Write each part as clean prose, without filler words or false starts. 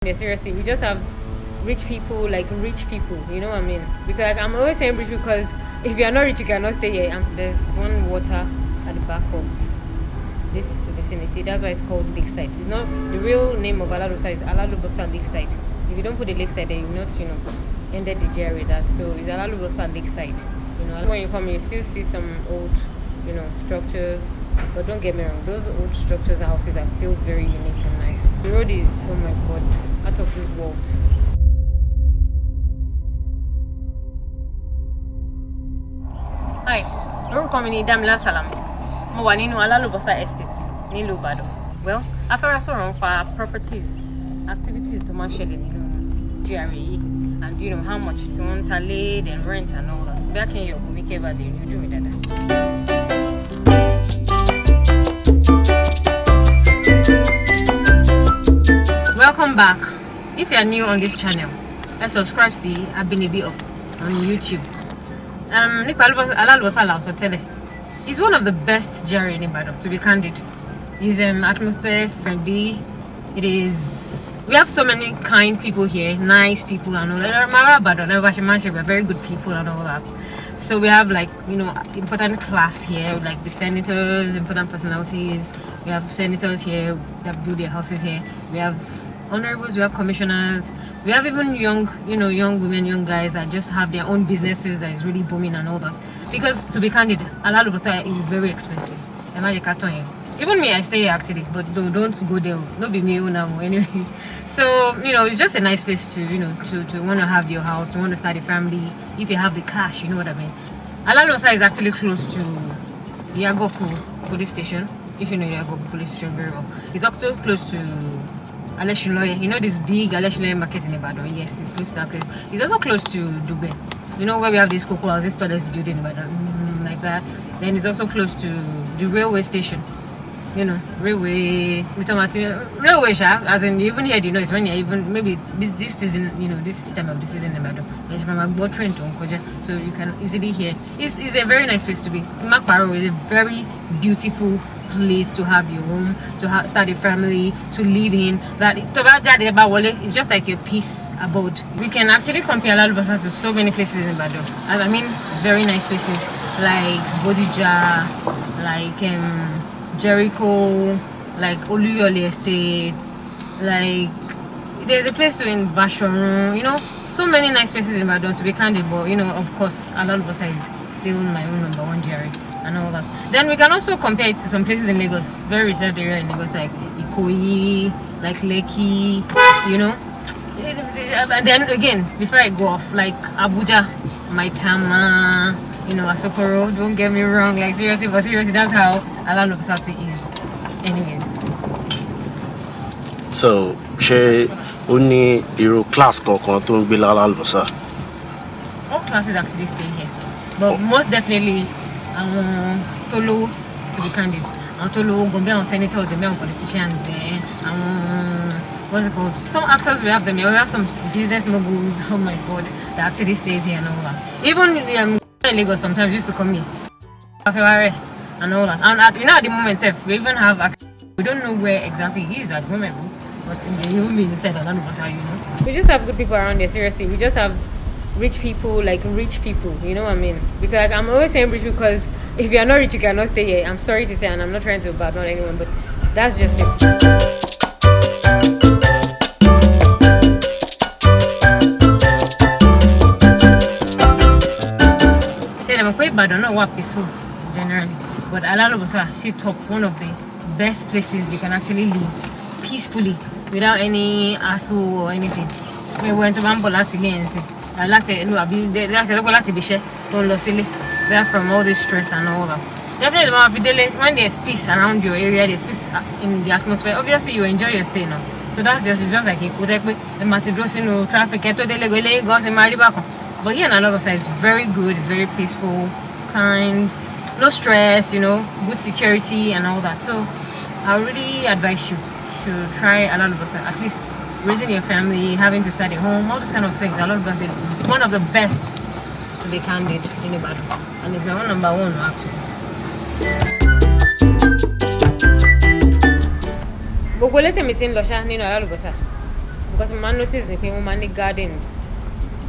Yeah, seriously, we just have rich people, like rich people, you know what I mean? Because like, I'm always saying rich because if you are not rich, you cannot stay here. And there's one water at the back of this vicinity. That's why it's called Lakeside. It's not the real name of Alalubosa is Alalubosa Lakeside. If you don't put the Lakeside, then you not, ended the GRA that. So it's Alalubosa Lakeside. When you come, you still see some old, structures. But don't get me wrong, those old structures and houses are still very unique and nice. The road is, oh my god, out of this world. Hi, orúkọ mi ni Damila Salami. Mo wà nínú Alalubosa Estate ní Ibadan. Well, a fẹ́ sọ̀rọ̀ nípa properties, activities tó máa ń ṣẹlẹ̀ nínú GRA yìí, and how much to wọ́n ta lé, then rent and all that. Bí a kì í yọ kò mí kẹ́ bá lè rí ojú mi dáadáa. Welcome back. If you are new on this channel, let's subscribe to the Abinibi up on YouTube. It's one of the best GRA in Ibadan, to be candid. It's atmosphere friendly. We have so many kind people here, nice people and all that. We're very good people and all that. So we have important class here, like the senators, important personalities. We have senators here that build their houses here. We have honorables, we have commissioners, we have even young women, young guys that just have their own businesses that is really booming and all that. Because to be candid, Alalubosa is very expensive. Even me, I stay here actually, but don't go there. Don't be me now, anyways. So it's just a nice place to to want to have your house, to want to start a family. If you have the cash, you know what I mean. Alalubosa is actually close to Yagoku police station. If you know Yagoku police station very well, it's also close to Alaafin. This big Alaafin market in Ibadan. Yes, it's close to that place. It's also close to Dugbe. Where we have this cocoa house, this tallest building in Ibadan, like that. Then it's also close to the railway station. Railway, as in you even hear the noise when you're even maybe this season, this time of the season in Ibadan. There's Magbo train to Nkoja, so you can easily hear. It's a very nice place to be. Makparo is a very beautiful place to have your home, to start a family, to live in. It's just like your peace abode. We can actually compare Alalubosa to so many places in Ibadan. I mean, very nice places like Bodija, like Jericho, like Oluyole Estate, like there's a place in Bashoron, so many nice places in Ibadan, to be candid, but of course Alalubosa is still my own number one GRA and all that. Then we can also compare it to some places in Lagos, very reserved area in Lagos, like Ikoyi, like Lekki, and then again, before I go off, like Abuja, Maitama, Asokoro, don't get me wrong, like seriously, that's how Alalubosa is. Anyways. So, she only hero class kankan tó ń gbé Alalubosa. All classes actually stay here. But most definitely, Tolo, to be candid, Tolo, Gombe senators, and politicians, what's it called? Some actors, we have them here. We have some business moguls, oh my god, that actually stays here and all that. Even in Lagos sometimes used to come here after arrest and all that. And at the moment, we even have we don't know where exactly he is at the moment, but he will be inside Alalubosa, We just have good people around here, seriously. We just have rich people, like rich people, you know what I mean? Because I'm always saying rich because if you are not rich, you cannot stay here. I'm sorry to say, and I'm not trying to badmouth anyone, but that's just it. Ibadan not peaceful generally, but Alalubosa, she top one of the best places you can actually live peacefully without any hassle or anything. We went to Bambolati they're from all this stress and all that. Definitely, when there's peace around your area, there's peace in the atmosphere, obviously you enjoy your stay now. So it's just like traffic. But here in Alalubosa, it's very good, it's very peaceful, kind, no stress, good security and all that. So I really advise you to try Alalubosa, at least raising your family, having to start a home, all these kind of things. Alalubosa is one of the best, to be candid, in Ibadan. And it's my own number one, actually. But we'll let him in Alalubosa. because my notice ni pé wọ́n máa ní gardens,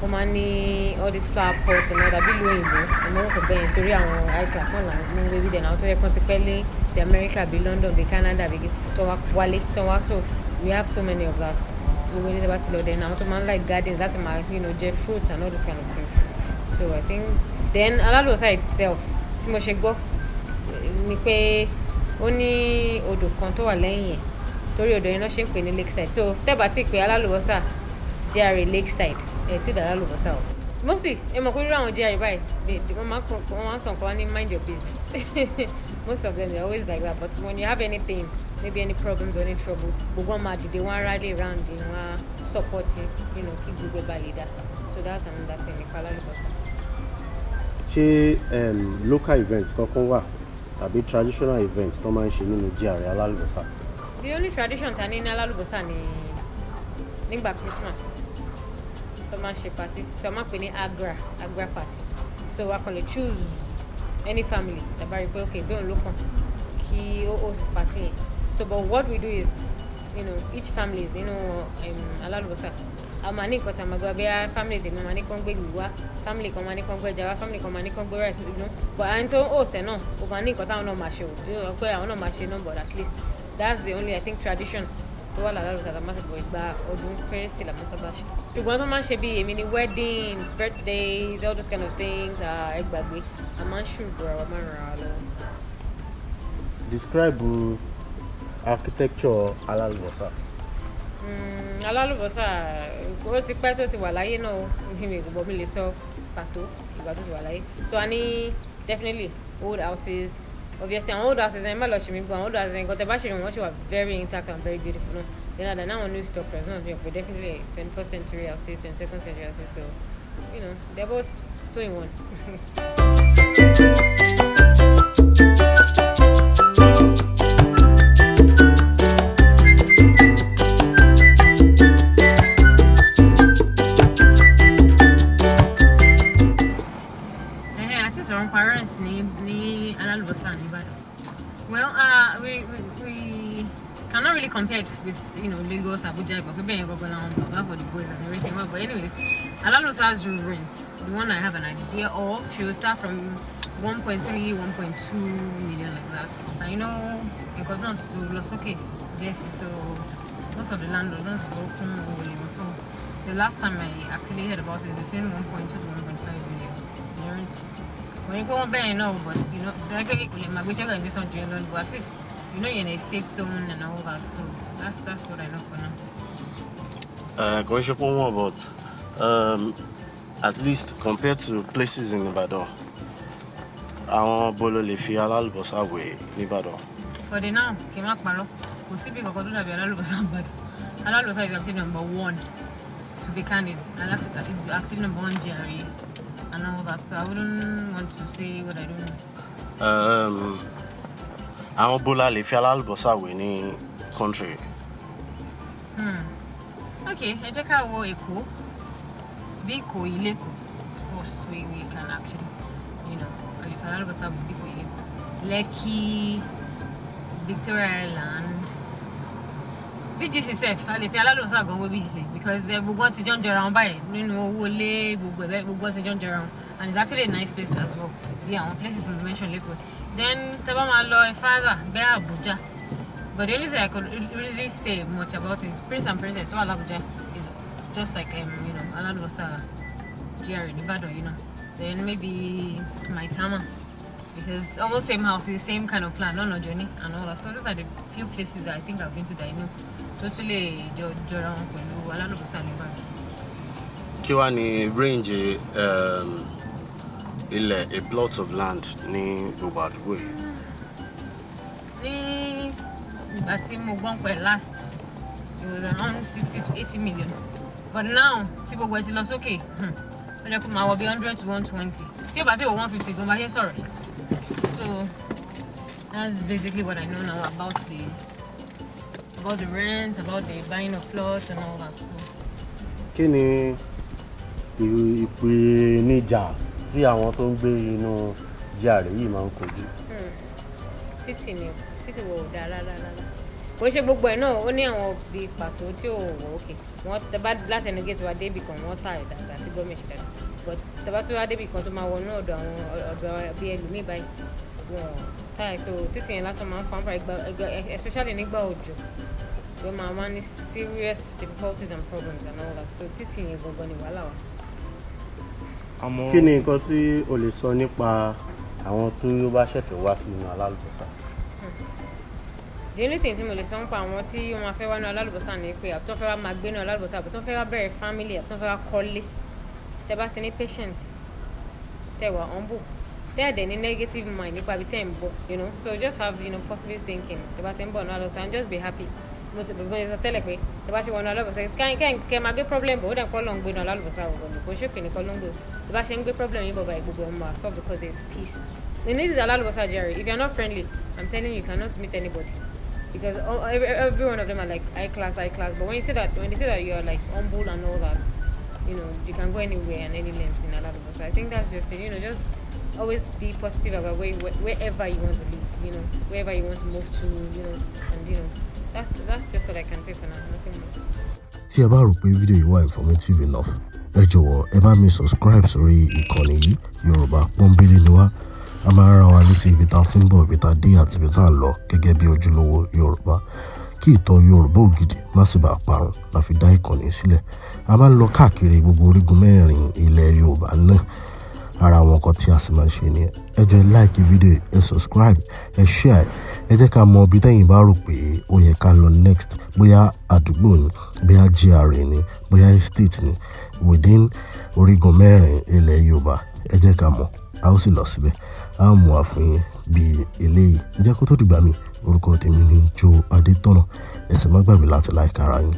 wọ́n máa ní all these flower pots and all that bí lóyìnbó àmọ́ wọ́n kò bẹ́ẹ̀ torí àwọn high class náà làwọn mú baby then àwọn tó yẹ kán ti pẹ́ lé bí America bí London bí Canada bí tó wá wálé tó wá so we have so many of that. So we need about to then àwọn tó máa ń like gardens that's my jẹ fruits and all those kind of things. So I think then Alalubosa itself tí mo ṣe gbọ́ ni pé ó ní odò kan tó wà lẹ́yìn ẹ̀ torí odò yẹn náà ṣe ń pè ní lakeside so tẹ́bà tí pé Alalubosa GRA lakeside ẹ̀ tí dàrá Alalubosa o mostly ẹ mọ̀ pé irú àwọn GRA báyìí wọ́n máa ń sọ nǹkan ní mind your business most of them they always like that but when you have anything maybe any problems or any trouble gbogbo wọn máa dìde wọn rally round wọn support kí gbogbo ẹ̀ bá lè dá so that's another thing nípa Alalubosa. ṣé local events kankan wà tàbí traditional events tó máa ń ṣe nínú GRA Alalubosa? The only tradition ta ní Alalubosa ni nígbà Christmas tó máa ń ṣe party so máa pè ní agra party so wa kàn lè choose any family tàbá rí pé okay bí òun ló kàn kí ó host party yẹn so but what we do is each family is Alalubosa a máa ní nǹkan tá a máa gbọ́ bí i family tèmi máa ní kán gbé ìlú wá family kan máa ní kán gbé ẹja wá family kan máa ní kán gbé rice but àwọn tó ń hòsẹ̀ náà ó máa ní nǹkan táwọn náà máa ṣe ò pé àwọn náà máa ṣe náà but at least that's the only I think tradition tó wà Alalubosa la máa ṣe bọ̀ ìgbà ọdún kérésì la máa sábà ṣe ṣùgbọ́n tó máa ń ṣe bí èmi ni weddings birthdays all those kind of things ẹgbàgbé a máa ń ṣùgbọ́n àwọn máa ń ràn án lọ́wọ́. Describe architecture Alalubosa. Alalubosa ó ti pẹ́ tó ti wà láyé náà mi kò bọ́ mi lè sọ pàtó ìgbà tó ti wà láyé so a ní definitely old houses obviously àwọn old houses ẹni má lọ ṣe mí gbọ́ àwọn old houses ẹni kan tẹ bá ṣe wọn ṣe wà very intact and very beautiful náà then àdá náà wọn new structures náà fi hàn pé definitely 21st century houses 22nd century houses so they're both two in one. Parents ní Alalubosa in Ibadan. Well, we cannot really compare it with Lagos, Abuja, but for the boys and everything. But anyways, Alalubosa's room rents, the one I have an idea of, she will start from 1.3, 1.2 million like that. I know it got down to Losoke, yes, so most of the landlords don't open so the last time I actually heard about it is between 1.2 to 1.5 million. The rents. When you go on there, but but at least you're in a safe zone and all that. So that's what I know for now. Going to more about at least compared to places in Ibadan, àwọn bolo lè fi Alalubosa wé ní Ibadan. For the now, kí n má parọ́, kò sí bí kankan tó dàbí Alalubosa in Ibadan. Alalubosa is actually number one. To be candid, Alalubosa is actually number one GRA. And all that, so I wouldn't want to say what I don't know. Àwọn bọ́lá lè fi Alalubosa wé ní country. Okay, ẹ jẹ́ ká wo Èkó. Bí Ikoyi Lekki, of course, we can actually, if Alalubosa would be Ikoyi Lekki, Victoria Island, BGC sef, a lè fi Alalubosa gan wo BGC because gbogbo ti jọ ń jọra wọn báyìí nínú owó lé gbogbo ti jọ ń jọra wọn and it's actually a nice place as well. Yeah, àwọn places we mentioned Lagos. Then tẹ́ bá máa lọ further bẹ́ẹ̀ Abuja. But the only thing I could really say much about is Prince and Princess. So Abuja is just like Alalubosa GRA in Ibadan, Then maybe Maitama. Because almost same house, the same kind of plan, no journey and all that. So those are the few places that I think I've been to that I know. Totally jọra wọn pẹ̀lú Alalubosa ní Ibadan. Kí wá ní range ilẹ̀ a plot of land ní gbogbo àdúgbò yìí? Ní ìgbà tí mo gbọ́n pẹ̀ last, it was around 60 to 80 million. But now, tí gbogbo ẹ ti lọ sókè, ó lè kó máa wọ bí 100 to 120. Tí ó bá ti wọ 150 gan bá ṣe sọ̀rọ̀. So that's basically what I know now about the rent, about the buying of plots and all that. So. Kí ni ìpèníjà tí àwọn tó ń gbé inú GRA yìí máa ń kojú? Títì wo ò dáa rárá. kò ṣe gbogbo ẹ̀ náà ó ní àwọn bí pàtó tí ò wọ̀ òkè wọ́n tẹ́bá láti ẹnu gate wa débì kan wọ́n tà dáadáa tí gọ́ọ̀mẹ̀ntì ṣe dáadáa but tẹ́bá tó wá débì kan tó máa wọnú ọ̀dọ̀ àwọn ọ̀dọ̀ bí ẹlòmíì báyìí wọ́n táì so títì yẹn lásán máa ń fa especially nígbà òjò wọ́n máa ní serious difficulties and problems and all that so títì yẹn gangan ni wàhálà wa. Kí ni nǹkan tí o lè sọ nípa àwọn tó bá ṣẹ̀fẹ̀ wá sí inú Alalubosa? The only thing tí mo lè sọ nípa àwọn tí wọ́n máa fẹ́ wá ní Alalubosa ni pé àbí tó fẹ́ wá máa gbé ní Alalubosa àbí tó fẹ́ wá bẹ̀rẹ̀ family àbí tó fẹ́ wá kọ́lé tẹ́ bá ti ní patient tẹ́ wà humble tẹ́ ẹ̀dẹ̀ ní negative mind nípa ibi tẹ́ ń bọ̀ so just have positive thinking tẹ́ bá ti ń bọ̀ ní Alalubosa and just be happy mo ti gbogbo ẹ̀sọ́ tẹ́lẹ̀ pé tẹ́ bá ti wọ ní Alalubosa kẹ́ máa gbé problem bọ̀ ó dẹ̀ kọ́ ló ń gbé ní Alalubosa ọ̀gbọ̀n kò ṣókè nìkan ló ń gbé tẹ́ bá ṣe ń gbé problem yìí bọ̀ báyìí gbogbo ẹ̀ máa solve because there is peace. The need is Alalubosa GRA. If you're not friendly, I'm telling you cannot meet anybody. Because every one of them are like high class. But when they say that you are like humble and all that, you can go anywhere and any length in Alalubosa. I think that's just it. Just always be positive about wherever you want to live. Wherever you want to move to. And that's just what I can say for now. Nothing more. Tí ẹ bá rò pé fídíò yìí wà informative enough, ẹ jọ̀wọ́ ẹ bá mi subscribe sórí ìkànnì yìí. Yorùbá pọ́nbélé ni wá. A máa rán wa létí ibi tá a ti ń bọ̀, ibi tá a dé àti ibi tá a lọ gẹ́gẹ́ bí ojúlówó Yorùbá. Kí ìtàn Yorùbá ògidì má sì bàa parun la fi dá ìkànnì sílẹ̀. A máa ń lọ káàkiri gbogbo orígun mẹ́rin ilẹ̀ Yorùbá náà. Ara àwọn nǹkan tí a sì máa ń ṣe nìyẹn. Ẹ jọ̀ọ́ like fídíò, ẹ subscribe, ẹ share, ẹ jẹ́ ká mọ ibi tẹ́yin bá rò pé ó yẹ ká lọ next. Bóyá àdúgbò ni, bóyá GRA ni, bóyá estate ni, within orígun mẹ́rin ilẹ̀ Yorùbá. Ẹ jẹ́ ká mọ̀, a ó sì lọ síbẹ̀. A ó mú wa fún yín bí eléyìí. Ǹjẹ́ kó tó dìgbà mi, orúkọ tèmi ni Joe Adétọ́nà. Ẹ sì má gbàgbé láti like ara yín.